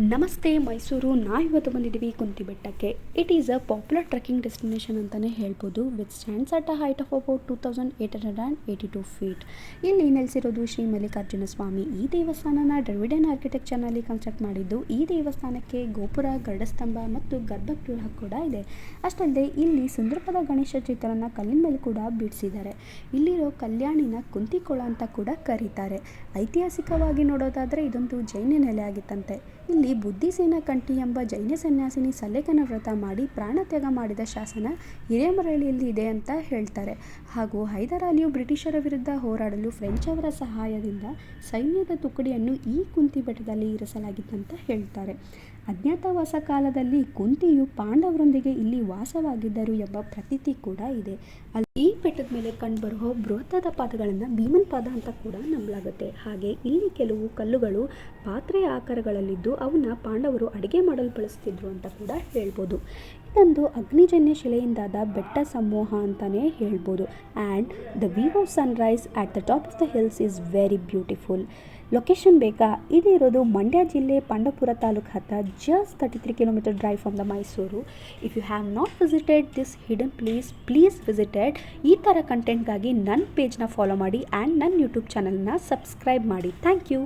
ನಮಸ್ತೆ ಮೈಸೂರು. ಇವತ್ತು ಬಂದಿದ್ದೀವಿ ಕುಂತಿ ಬೆಟ್ಟಕ್ಕೆ. It is a popular trekking destination ಅಂತಲೇ ಹೇಳ್ಬೋದು. With stands at a height of about 2882 feet. ಇಲ್ಲಿ ನೆಲೆಸಿರೋದು ಶ್ರೀ ಮಲ್ಲಿಕಾರ್ಜುನ ಸ್ವಾಮಿ. ಈ ದೇವಸ್ಥಾನನ ಡ್ರಾವಿಡಿಯನ್ ಆರ್ಕಿಟೆಕ್ಚರ್ನಲ್ಲಿ ಕನ್ಸ್ಟ್ರಕ್ಟ್ ಮಾಡಿದ್ದು. ಈ ದೇವಸ್ಥಾನಕ್ಕೆ ಗೋಪುರ, ಗರುಡಸ್ತಂಭ ಮತ್ತು ಗರ್ಭಗೃಹ ಕೂಡ ಇದೆ. ಅಷ್ಟಲ್ಲದೆ ಇಲ್ಲಿ ಸುಂದರವಾದ ಗಣೇಶ ಚಿತ್ರನ ಕಲ್ಲಿನ ಮೇಲೆ ಕೂಡ ಬಿಡಿಸಿದ್ದಾರೆ. ಇಲ್ಲಿರೋ ಕಲ್ಯಾಣಿನ ಕುಂತಿಕೊಳ ಅಂತ ಕೂಡ ಕರೀತಾರೆ. ಐತಿಹಾಸಿಕವಾಗಿ ನೋಡೋದಾದರೆ ಇದೊಂದು ಜೈನ ನೆಲೆ ಆಗಿತ್ತಂತೆ. ಇಲ್ಲಿ ಬುದ್ಧಿಸೇನ ಕಂಠಿ ಎಂಬ ಜೈನ ಸನ್ಯಾಸಿನಿ ಸಲ್ಲೇಖನ ವ್ರತ ಮಾಡಿ ಪ್ರಾಣತ್ಯಾಗ ಮಾಡಿದ ಶಾಸನ ಹಿರೇಮರಳಿಯಲ್ಲಿ ಇದೆ ಅಂತ ಹೇಳ್ತಾರೆ. ಹಾಗೂ ಹೈದರ್ ಅಲಿಯು ಬ್ರಿಟಿಷರ ವಿರುದ್ಧ ಹೋರಾಡಲು ಫ್ರೆಂಚ್ ಅವರ ಸಹಾಯದಿಂದ ಸೈನ್ಯದ ತುಕಡಿಯನ್ನು ಈ ಕುಂತಿ ಬೆಟ್ಟದಲ್ಲಿ ಇರಿಸಲಾಗಿತ್ತಂತ ಹೇಳ್ತಾರೆ. ಅಜ್ಞಾತವಾಸ ಕಾಲದಲ್ಲಿ ಕುಂತಿಯು ಪಾಂಡವರೊಂದಿಗೆ ಇಲ್ಲಿ ವಾಸವಾಗಿದ್ದರು ಎಂಬ ಪ್ರತೀತಿ ಕೂಡ ಇದೆ. ಅಲ್ಲಿ ಈ ಬೆಟ್ಟದ ಮೇಲೆ ಕಂಡುಬರುವ ಬೃಹತ್ತಾದ ಪಾದಗಳನ್ನು ಭೀಮನ್ ಪಾದ ಅಂತ ಕೂಡ ನಂಬಲಾಗುತ್ತೆ. ಹಾಗೆ ಇಲ್ಲಿ ಕೆಲವು ಕಲ್ಲುಗಳು ಪಾತ್ರೆಯ ಆಕಾರಗಳಲ್ಲಿದ್ದು ಅವನ್ನ ಪಾಂಡವರು ಅಡುಗೆ ಮಾಡಲು ಬಳಸ್ತಿದ್ರು ಅಂತ ಕೂಡ ಹೇಳ್ಬೋದು. ಇದೊಂದು ಅಗ್ನಿಜನ್ಯ ಶಿಲೆಯಿಂದಾದ ಬೆಟ್ಟ ಸಮೂಹ ಅಂತಲೇ ಹೇಳ್ಬೋದು. And the view of sunrise at the top of the hills is very beautiful. Location ಬೇಕಾ? ಇದಿರೋದು ಮಂಡ್ಯ ಜಿಲ್ಲೆ ಪಾಂಡವಪುರ ತಾಲೂಕು ಹತ್ರ, just 33 kilometre drive from the Mysuru. If you have not visited this hidden please visited. ಈ ಥರ ಕಂಟೆಂಟ್ಗಾಗಿ ನನ್ನ ಪೇಜ್ನ ಫಾಲೋ ಮಾಡಿ ಆ್ಯಂಡ್ ನನ್ನ ಯೂಟ್ಯೂಬ್ ಚಾನಲ್ನ ಸಬ್ಸ್ಕ್ರೈಬ್ ಮಾಡಿ. Thank you.